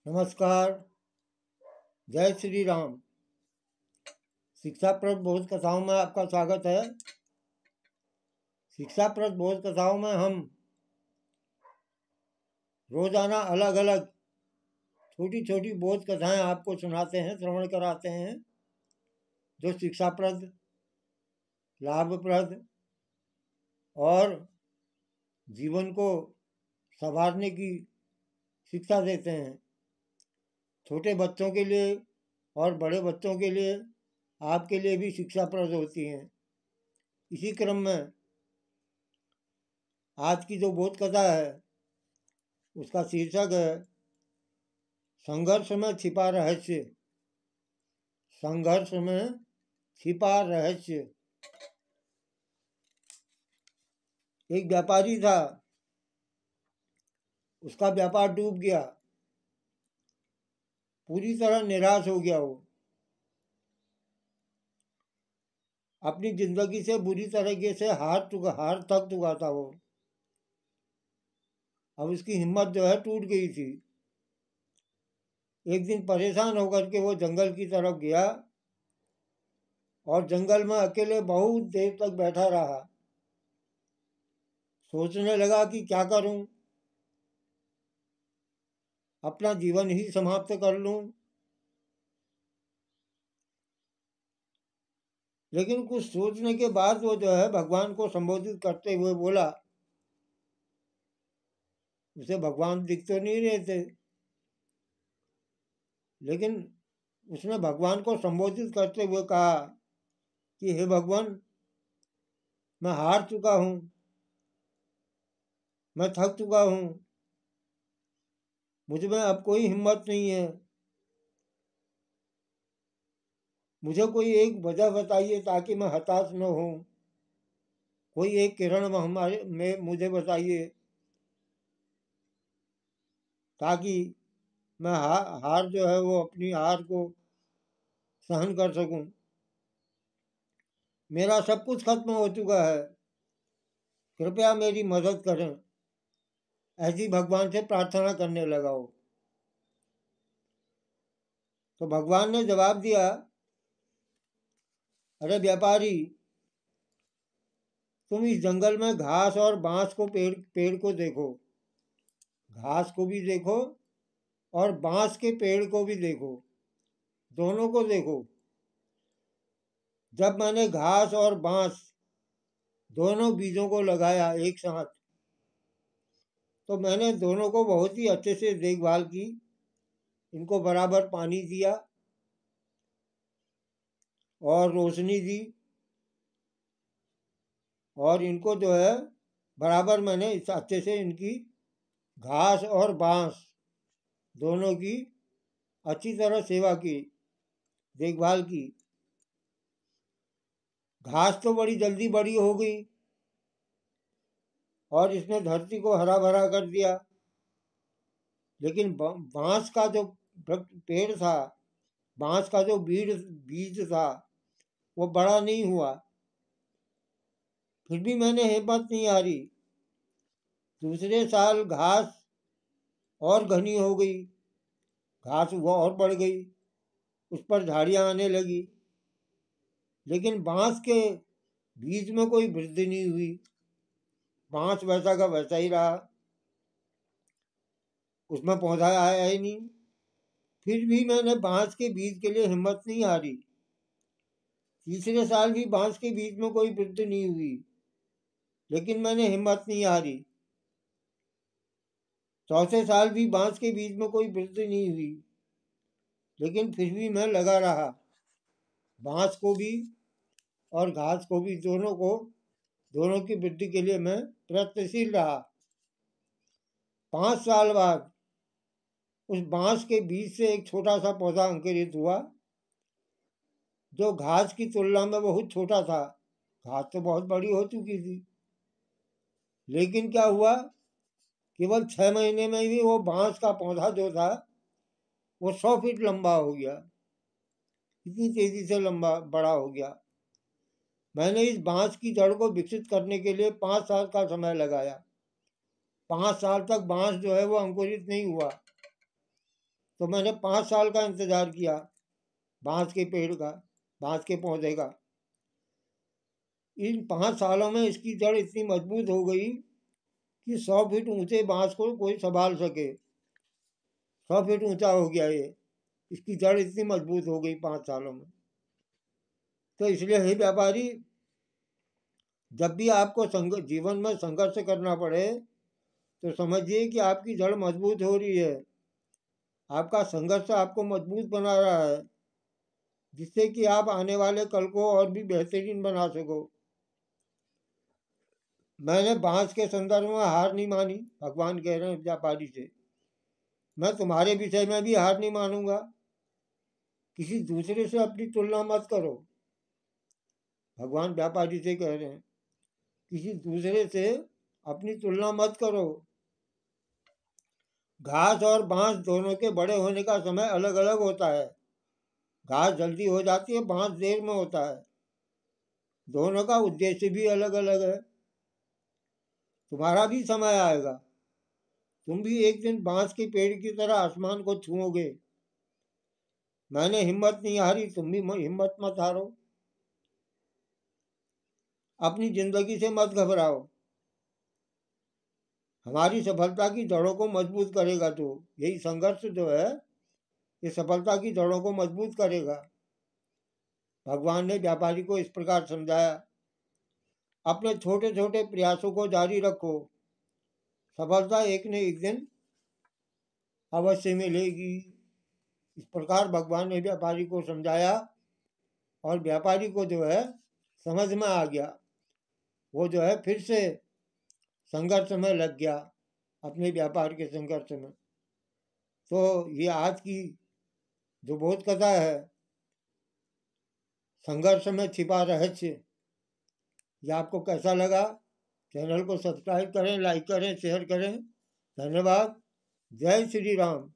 नमस्कार। जय श्री राम। शिक्षाप्रद बोध कथाओं में आपका स्वागत है। शिक्षाप्रद बोध कथाओं में हम रोजाना अलग अलग छोटी छोटी बोध कथाएं आपको सुनाते हैं, श्रवण कराते हैं, जो शिक्षाप्रद, लाभप्रद और जीवन को संवारने की शिक्षा देते हैं। छोटे बच्चों के लिए और बड़े बच्चों के लिए, आपके लिए भी शिक्षाप्रद होती हैं। इसी क्रम में आज की जो बोध कथा है उसका शीर्षक है संघर्ष में छिपा रहस्य। संघर्ष में छिपा रहस्य। एक व्यापारी था, उसका व्यापार डूब गया, पूरी तरह निराश हो गया। वो अपनी जिंदगी से बुरी तरीके से हार थक चुका था। वो अब उसकी हिम्मत जो है टूट गई थी। एक दिन परेशान होकर के वो जंगल की तरफ गया और जंगल में अकेले बहुत देर तक बैठा रहा। सोचने लगा कि क्या करूं, अपना जीवन ही समाप्त कर लूं। लेकिन कुछ सोचने के बाद वो जो है भगवान को संबोधित करते हुए बोला। उसे भगवान दिख तो नहीं रहे थे, लेकिन उसने भगवान को संबोधित करते हुए कहा कि हे भगवान, मैं हार चुका हूं, मैं थक चुका हूं, मुझ में अब कोई हिम्मत नहीं है। मुझे कोई एक वजह बताइए ताकि मैं हताश न हूं। कोई एक किरण हमारे में मुझे बताइए ताकि मैं हार जो है वो अपनी हार को सहन कर सकूं। मेरा सब कुछ खत्म हो चुका है, कृपया मेरी मदद करें। ऐसी भगवान से प्रार्थना करने लगा वो। तो भगवान ने जवाब दिया, अरे व्यापारी, तुम इस जंगल में घास और बांस को पेड़ को देखो। घास को भी देखो और बांस के पेड़ को भी देखो, दोनों को देखो। जब मैंने घास और बांस दोनों बीजों को लगाया एक साथ, तो मैंने दोनों को बहुत ही अच्छे से देखभाल की, इनको बराबर पानी दिया और रोशनी दी, और इनको जो है बराबर मैंने इस अच्छे से इनकी घास और बांस दोनों की अच्छी तरह सेवा की, देखभाल की। घास तो बड़ी जल्दी बड़ी हो गई और इसने धरती को हरा भरा कर दिया, लेकिन बांस का जो पेड़ था, बांस का जो बीज था, वो बड़ा नहीं हुआ। फिर भी मैंने हिम्मत नहीं हारी। दूसरे साल घास और घनी हो गई, घास वो और बढ़ गई, उस पर झाड़ियां आने लगी, लेकिन बांस के बीज में कोई वृद्धि नहीं हुई। बांस वैसा का वैसा ही रहा, उसमें पौधा आया ही नहीं। फिर भी मैंने बांस के बीज के लिए हिम्मत नहीं हारी। तीसरे साल भी बांस के बीज में कोई वृद्धि नहीं हुई, लेकिन मैंने हिम्मत नहीं हारी। चौथे साल भी बांस के बीज में कोई वृद्धि नहीं हुई, लेकिन फिर भी मैं लगा रहा। बांस को भी और घास को भी, दोनों की वृद्धि के लिए मैं प्रयत्नशील रहा। 5 साल बाद उस बांस के बीज से एक छोटा सा पौधा अंकुरित हुआ, जो घास की तुलना में बहुत छोटा था। घास तो बहुत बड़ी हो चुकी थी, लेकिन क्या हुआ, केवल 6 महीने में ही वो बांस का पौधा जो था वो 100 फीट लंबा हो गया। इतनी तेजी से लंबा बड़ा हो गया। मैंने इस बांस की जड़ को विकसित करने के लिए 5 साल का समय लगाया। 5 साल तक बांस जो है वो अंकुरित नहीं हुआ। तो मैंने 5 साल का इंतज़ार किया बांस के पेड़ का, बांस के पौधे का। इन 5 सालों में इसकी जड़ इतनी मजबूत हो गई कि 100 फीट ऊंचे बांस को कोई संभाल सके। 100 फीट ऊंचा हो गया ये, इसकी जड़ इतनी मजबूत हो गई 5 सालों में। तो इसलिए हे व्यापारी, जब भी आपको जीवन में संघर्ष करना पड़े तो समझिए कि आपकी जड़ मजबूत हो रही है। आपका संघर्ष आपको मजबूत बना रहा है, जिससे कि आप आने वाले कल को और भी बेहतरीन बना सको। मैंने बांस के संदर्भ में हार नहीं मानी। भगवान कह रहे हैं व्यापारी से, मैं तुम्हारे विषय में भी हार नहीं मानूंगा। किसी दूसरे से अपनी तुलना मत करो। भगवान व्यापारी से कह रहे हैं किसी दूसरे से अपनी तुलना मत करो। घास और बांस दोनों के बड़े होने का समय अलग अलग होता है। घास जल्दी हो जाती है, बांस देर में होता है। दोनों का उद्देश्य भी अलग अलग है। तुम्हारा भी समय आएगा, तुम भी एक दिन बांस के पेड़ की तरह आसमान को छूओगे। मैंने हिम्मत नहीं हारी, तुम भी हिम्मत मत हारो। अपनी जिंदगी से मत घबराओ। हमारी सफलता की जड़ों को मजबूत करेगा। तो यही संघर्ष जो है ये सफलता की जड़ों को मजबूत करेगा। भगवान ने व्यापारी को इस प्रकार समझाया। अपने छोटे छोटे प्रयासों को जारी रखो, सफलता एक न एक दिन अवश्य मिलेगी। इस प्रकार भगवान ने व्यापारी को समझाया और व्यापारी को जो है समझ में आ गया। वो जो है फिर से संघर्ष में लग गया, अपने व्यापार के संघर्ष में। तो ये आज की जो बोध कथा है, संघर्ष में छिपा रहस्य, ये आपको कैसा लगा? चैनल को सब्सक्राइब करें, लाइक करें, शेयर करें। धन्यवाद। जय श्री राम।